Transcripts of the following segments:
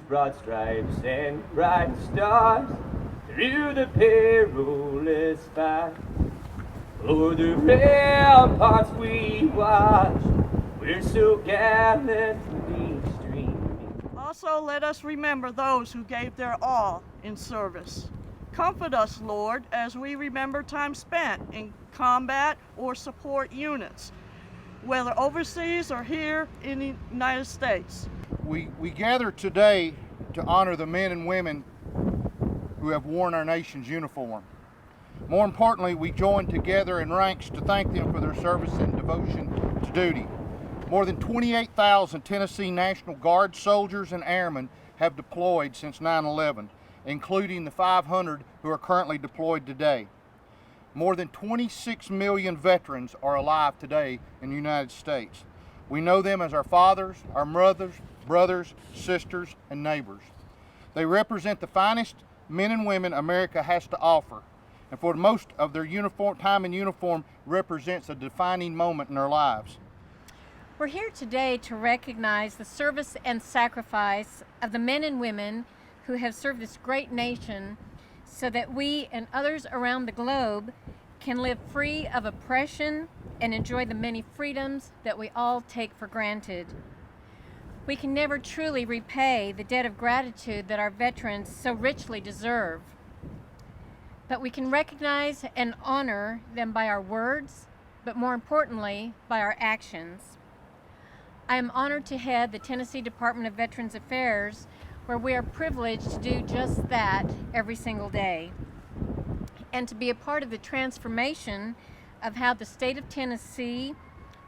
broad stripes and bright stars through the perilous fight. O'er the ramparts we watch, we're so gallantly streaming. Also, let us remember those who gave their all in service. Comfort us, Lord, as we remember time spent in combat or support units, whether overseas or here in the United States. We gather today to honor the men and women who have worn our nation's uniform. More importantly, we join together in ranks to thank them for their service and devotion to duty. More than 28,000 Tennessee National Guard soldiers and airmen have deployed since 9/11, including the 500 who are currently deployed today. More than 26 million veterans are alive today in the United States. We know them as our fathers, our mothers, brothers, sisters, and neighbors. They represent the finest men and women America has to offer, and for most of their time in uniform represents a defining moment in their lives. We're here today to recognize the service and sacrifice of the men and women who have served this great nation so that we and others around the globe can live free of oppression and enjoy the many freedoms that we all take for granted. We can never truly repay the debt of gratitude that our veterans so richly deserve, but we can recognize and honor them by our words, but more importantly, by our actions. I am honored to head the Tennessee Department of Veterans Affairs, where we are privileged to do just that every single day, and to be a part of the transformation of how the state of Tennessee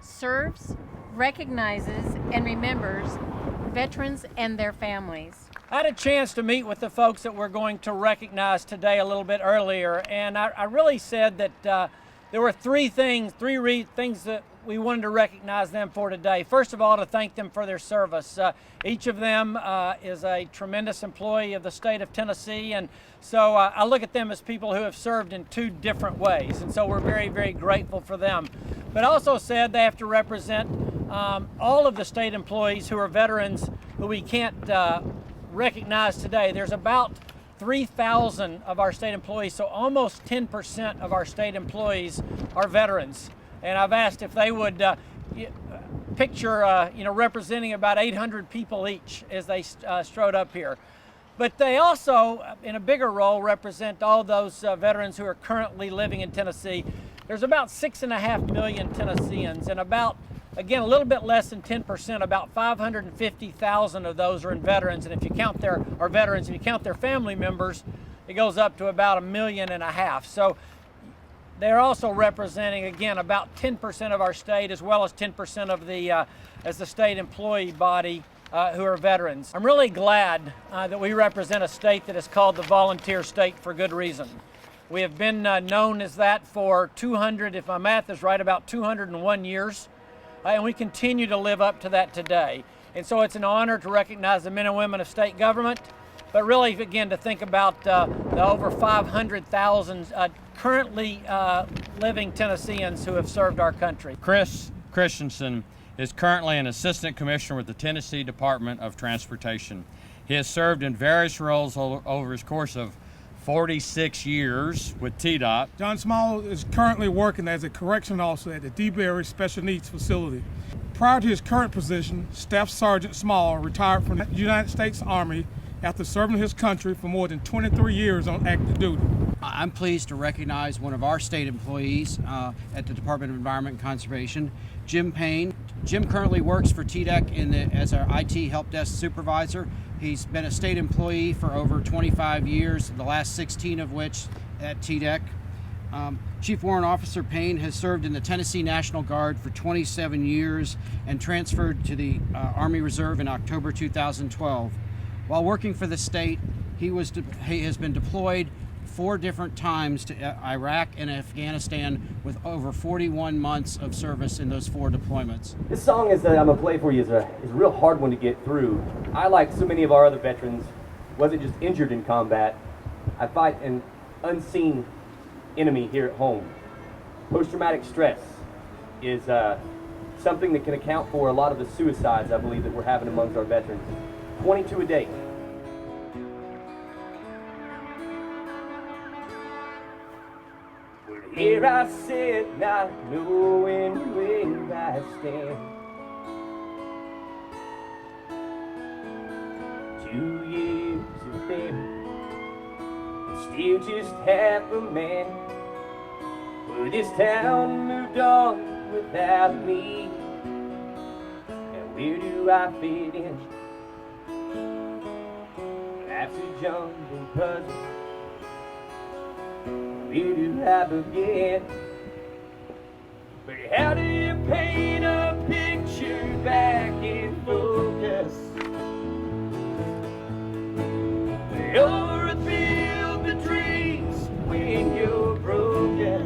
serves, recognizes, and remembers veterans and their families. I had a chance to meet with the folks that we're going to recognize today a little bit earlier, and I really said that there were three things that we wanted to recognize them for today. First of all, to thank them for their service. Each of them is a tremendous employee of the state of Tennessee, and so I look at them as people who have served in two different ways, and so we're very, very grateful for them. But I also said they have to represent all of the state employees who are veterans who we can't recognize today. There's about 3,000 of our state employees, so almost 10% of our state employees are veterans. And I've asked if they would picture, representing about 800 people each as they strode up here. But they also, in a bigger role, represent all those veterans who are currently living in Tennessee. There's about 6.5 million Tennesseans, and about, again, a little bit less than 10%, about 550,000 of those are in veterans. And if you count if you count their family members, it goes up to about 1.5 million. So they're also representing, again, about 10% of our state, as well as 10% of the state employee body who are veterans. I'm really glad that we represent a state that is called the volunteer state for good reason. We have been known as that for 200, if my math is right, about 201 years. And we continue to live up to that today. And so it's an honor to recognize the men and women of state government, but really, again, to think about the over 500,000 currently living Tennesseans who have served our country. Chris Christensen is currently an assistant commissioner with the Tennessee Department of Transportation. He has served in various roles over his course of 46 years with TDOT. John Small is currently working as a correctional officer at the DeBerry Special Needs Facility. Prior to his current position, Staff Sergeant Small retired from the United States Army after serving his country for more than 23 years on active duty. I'm pleased to recognize one of our state employees at the Department of Environment and Conservation, Jim Payne. Jim currently works for TDEC as our IT help desk supervisor. He's been a state employee for over 25 years, the last 16 of which at TDEC. Chief Warrant Officer Payne has served in the Tennessee National Guard for 27 years and transferred to the Army Reserve in October 2012. While working for the state, he has been deployed 4 different times to Iraq and Afghanistan with over 41 months of service in those 4 deployments. This song I'm gonna play for you is a real hard one to get through. I, like so many of our other veterans, wasn't just injured in combat. I fight an unseen enemy here at home. Post-traumatic stress is something that can account for a lot of the suicides, I believe, that we're having amongst our veterans. 22 a day. Here I sit, not knowing where I stand. 2 years have been, still just half a man. Well, this town moved on without me. And where do I fit in? Life's a jumble puzzle. Where do I begin? But how do you paint a picture back in focus? Or rebuild the dreams when you're broken.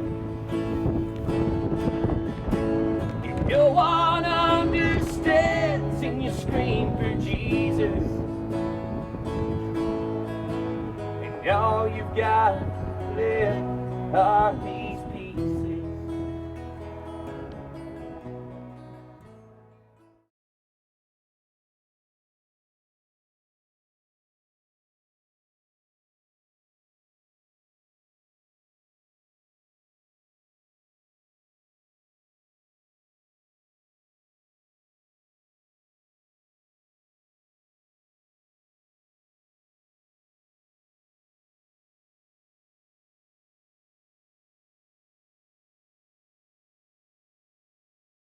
If no one understands and you scream for Jesus, and all you've got left are me.